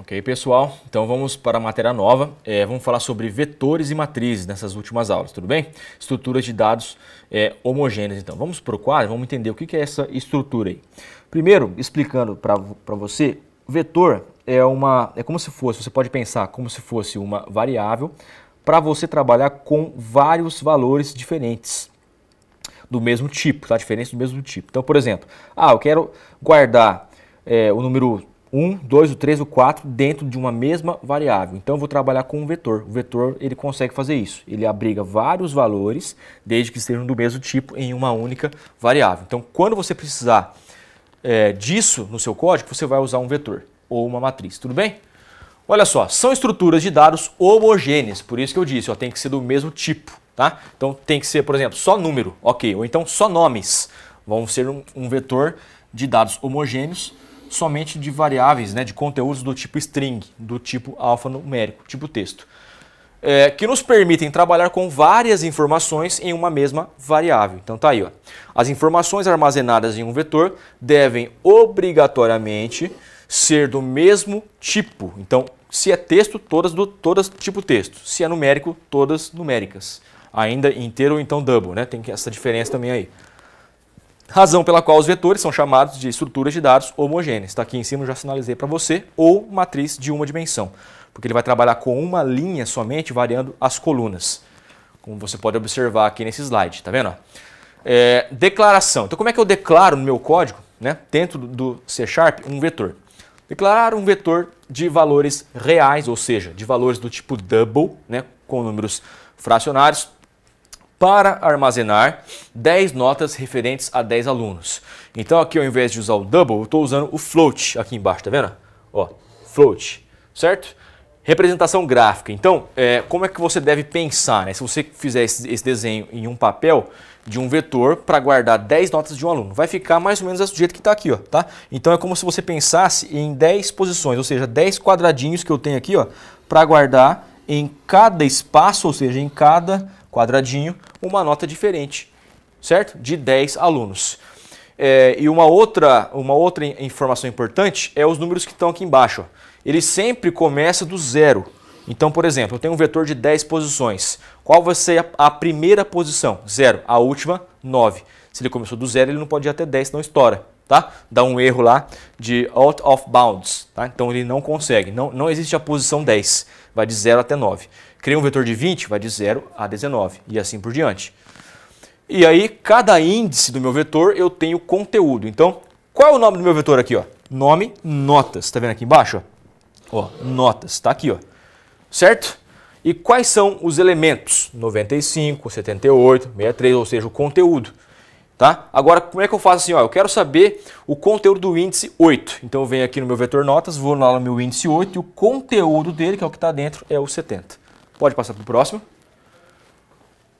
Ok, pessoal? Então vamos para a matéria nova. Vamos falar sobre vetores e matrizes nessas últimas aulas, tudo bem? Estruturas de dados homogêneas. Então vamos para o quadro, vamos entender o que é essa estrutura aí. Primeiro, explicando para você, vetor é como se fosse, você pode pensar como se fosse uma variável para você trabalhar com vários valores diferentes do mesmo tipo, tá? Diferentes do mesmo tipo. Então, por exemplo, eu quero guardar o número 1, 2, o 3, o 4 dentro de uma mesma variável. Então eu vou trabalhar com um vetor. O vetor ele consegue fazer isso. Ele abriga vários valores, desde que estejam do mesmo tipo, em uma única variável. Então quando você precisar disso no seu código, você vai usar um vetor ou uma matriz. Tudo bem? Olha só, são estruturas de dados homogêneas. Por isso que eu disse, tem que ser do mesmo tipo. Tá? Então tem que ser, por exemplo, só número. Ok, ou então só nomes. Vão ser um vetor de dados homogêneos somente de variáveis, de conteúdos do tipo string, do tipo alfanumérico, tipo texto, que nos permitem trabalhar com várias informações em uma mesma variável. Então tá aí, ó. As informações armazenadas em um vetor devem obrigatoriamente ser do mesmo tipo. Então, se é texto, todas tipo texto. Se é numérico, todas numéricas. Ainda inteiro ou então double, Tem essa diferença também aí. Razão pela qual os vetores são chamados de estruturas de dados homogêneas. Está aqui em cima, eu já sinalizei para você, ou matriz de uma dimensão, porque ele vai trabalhar com uma linha somente, variando as colunas, como você pode observar aqui nesse slide, tá vendo? Declaração. Então como é que eu declaro no meu código, dentro do C# um vetor? Declarar um vetor de valores reais, ou seja, de valores do tipo double, com números fracionários, para armazenar 10 notas referentes a 10 alunos. Então aqui, ao invés de usar o double, eu estou usando o float aqui embaixo, tá vendo? Ó, float, certo? Representação gráfica. Então, como é que você deve pensar, Se você fizer esse desenho em um papel de um vetor para guardar 10 notas de um aluno, vai ficar mais ou menos do jeito que está aqui, ó, tá? Então é como se você pensasse em 10 posições, ou seja, 10 quadradinhos que eu tenho aqui, ó, para guardar em cada espaço, ou seja, em cada quadradinho, uma nota diferente, certo? De 10 alunos. E uma outra informação importante é os números que estão aqui embaixo. Ó. Ele sempre começa do zero. Então, por exemplo, eu tenho um vetor de 10 posições. Qual vai ser a primeira posição? 0. A última, 9. Se ele começou do zero, ele não pode ir até 10, senão estoura. Tá? Dá um erro lá de out of bounds. Tá? Então ele não consegue. Não existe a posição 10. Vai de 0 até 9. Criei um vetor de 20, vai de 0 a 19 e assim por diante. E aí, cada índice do meu vetor eu tenho conteúdo. Então, qual é o nome do meu vetor aqui? Ó? Nome, notas. Está vendo aqui embaixo? Ó, notas. Está aqui. Ó. Certo? E quais são os elementos? 95, 78, 63, ou seja, o conteúdo. Tá? Agora, como é que eu faço assim? Eu quero saber o conteúdo do índice 8. Então eu venho aqui no meu vetor notas, vou lá no meu índice 8 e o conteúdo dele, que é o que está dentro, é o 70. Pode passar para o próximo.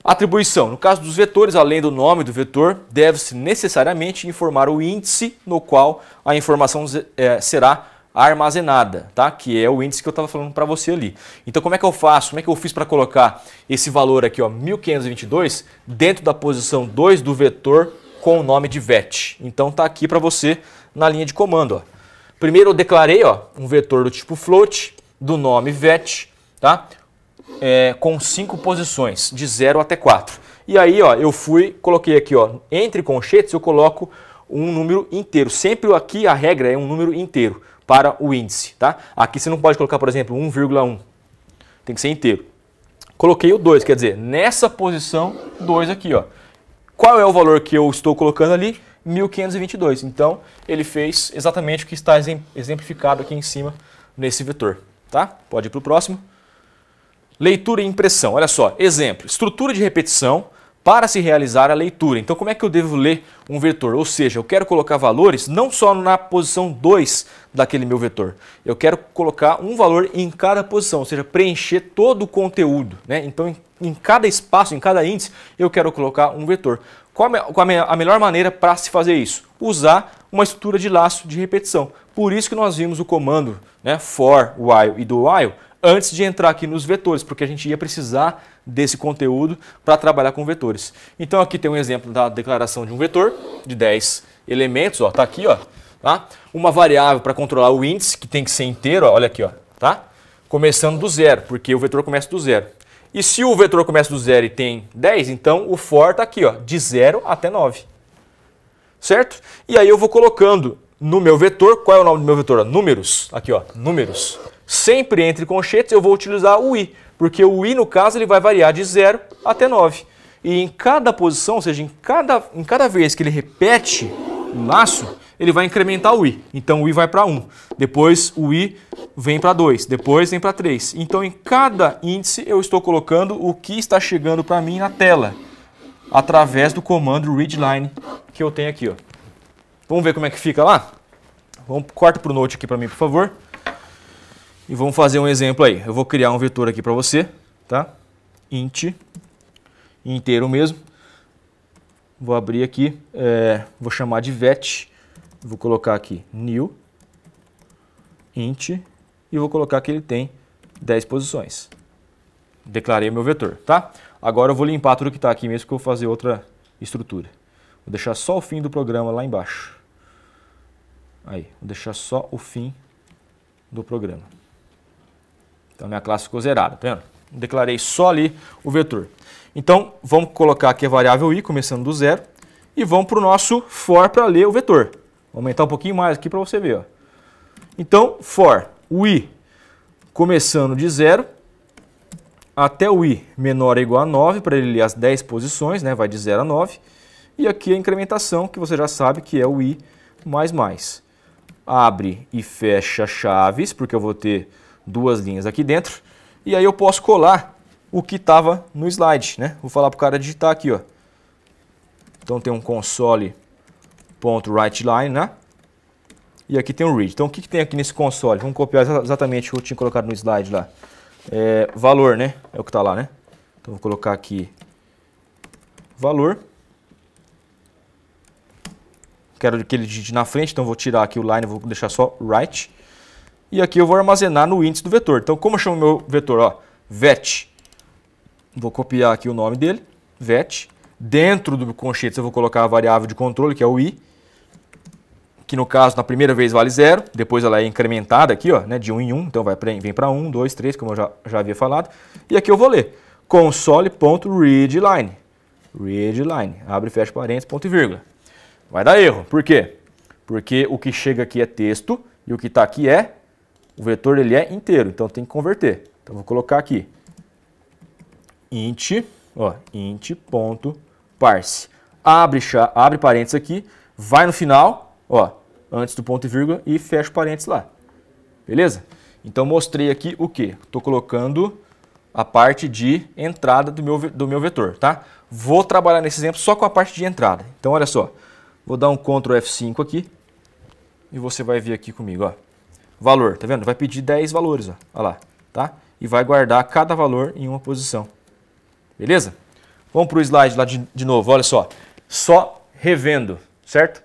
Atribuição. No caso dos vetores, além do nome do vetor, deve-se necessariamente informar o índice no qual a informação será armazenada, tá? Que é o índice que eu estava falando para você ali. Então como é que eu faço? Como é que eu fiz para colocar esse valor aqui, ó, 1522, dentro da posição 2 do vetor com o nome de vet? Então tá aqui para você na linha de comando. Ó. Primeiro eu declarei um vetor do tipo float, do nome vet, tá? Com 5 posições, de 0 até 4. E aí coloquei aqui, entre colchetes eu coloco um número inteiro. Sempre aqui a regra é um número inteiro para o índice, tá? Aqui você não pode colocar, por exemplo, 1,1. Tem que ser inteiro. Coloquei o 2, quer dizer, nessa posição 2 aqui, ó. Qual é o valor que eu estou colocando ali? 1522. Então, ele fez exatamente o que está exemplificado aqui em cima nesse vetor, tá? Pode ir para o próximo. Leitura e impressão. Olha só, exemplo, estrutura de repetição para se realizar a leitura. Então, como é que eu devo ler um vetor? Ou seja, eu quero colocar valores não só na posição 2 daquele meu vetor. Eu quero colocar um valor em cada posição, ou seja, preencher todo o conteúdo. Então, em cada espaço, em cada índice, eu quero colocar um vetor. Qual a melhor maneira para se fazer isso? Usar uma estrutura de laço de repetição. Por isso que nós vimos o comando for, while e do while antes de entrar aqui nos vetores, porque a gente ia precisar desse conteúdo para trabalhar com vetores. Então aqui tem um exemplo da declaração de um vetor de 10 elementos, está aqui, tá? Uma variável para controlar o índice, que tem que ser inteiro, ó, olha aqui, ó, tá? Começando do zero, porque o vetor começa do zero. E se o vetor começa do zero e tem 10, então o for está aqui, ó, de 0 até 9. Certo? E aí eu vou colocando no meu vetor, qual é o nome do meu vetor? Números, aqui ó, números. Sempre entre colchetes eu vou utilizar o i, porque o i no caso ele vai variar de 0 até 9. E em cada posição, ou seja, em cada vez que ele repete o laço, ele vai incrementar o i. Então o i vai para 1, depois o i vem para 2, depois vem para 3. Então em cada índice eu estou colocando o que está chegando para mim na tela, através do comando readline que eu tenho aqui, ó. Vamos ver como é que fica lá? Corta para o Note aqui para mim, por favor. E vamos fazer um exemplo aí. Eu vou criar um vetor aqui para você, tá? Int, inteiro mesmo. Vou abrir aqui, vou chamar de vet. Vou colocar aqui new, int, e vou colocar que ele tem 10 posições. Declarei meu vetor, tá? Agora eu vou limpar tudo que está aqui mesmo, que eu vou fazer outra estrutura. Vou deixar só o fim do programa lá embaixo. Aí, vou deixar só o fim do programa. Então minha classe ficou zerada, tá vendo? Declarei só ali o vetor. Então vamos colocar aqui a variável i, começando do zero, e vamos para o nosso for para ler o vetor. Vou aumentar um pouquinho mais aqui para você ver, ó. Então, for o i começando de 0 até o i menor ou igual a 9, para ele ler as 10 posições, né? Vai de 0 a 9. E aqui a incrementação, que você já sabe que é o i mais mais. Abre e fecha chaves, porque eu vou ter duas linhas aqui dentro. E aí eu posso colar o que estava no slide, né? Vou falar para o cara digitar aqui, ó. Então tem um console.writeLine, né? E aqui tem um read. Então o que tem aqui nesse console? Vamos copiar exatamente o que eu tinha colocado no slide lá. Valor, né? É o que está lá, né? Então vou colocar aqui valor. Quero que ele digite na frente, então vou tirar aqui o line, vou deixar só write. E aqui eu vou armazenar no índice do vetor. Então como eu chamo meu vetor? Ó, vet. Vou copiar aqui o nome dele, vet. Dentro do conchetes eu vou colocar a variável de controle, que é o i, que no caso na primeira vez vale 0, depois ela é incrementada aqui, ó, né, de 1 em 1, então vem para 1, 2, 3, como eu já havia falado. E aqui eu vou ler console.readline, readline, abre e fecha parênteses, ponto e vírgula. Vai dar erro, por quê? Porque o que chega aqui é texto e o que está aqui o vetor ele é inteiro, então tem que converter. Então vou colocar aqui int, ó, int.parse, abre parênteses aqui, vai no final, ó, antes do ponto e vírgula e fecha parênteses lá. Beleza? Então mostrei aqui o que? Estou colocando a parte de entrada do meu vetor, tá? Vou trabalhar nesse exemplo só com a parte de entrada. Então olha só, vou dar um Ctrl F5 aqui e você vai ver aqui comigo, ó. Valor, tá vendo? Vai pedir 10 valores, ó. Olha lá, tá? E vai guardar cada valor em uma posição. Beleza? Vamos para o slide lá de novo, olha só. Só revendo, certo?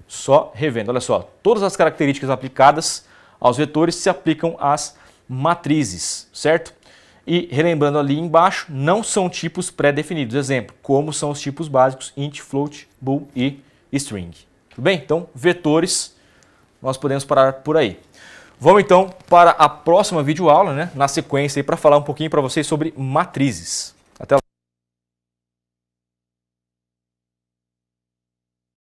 Só revendo, olha só. Todas as características aplicadas aos vetores se aplicam às matrizes, certo? E relembrando ali embaixo, não são tipos pré-definidos. Exemplo, como são os tipos básicos int, float, bool e string. Tudo bem? Então, vetores, nós podemos parar por aí. Vamos então para a próxima videoaula, né, na sequência, para falar um pouquinho para vocês sobre matrizes.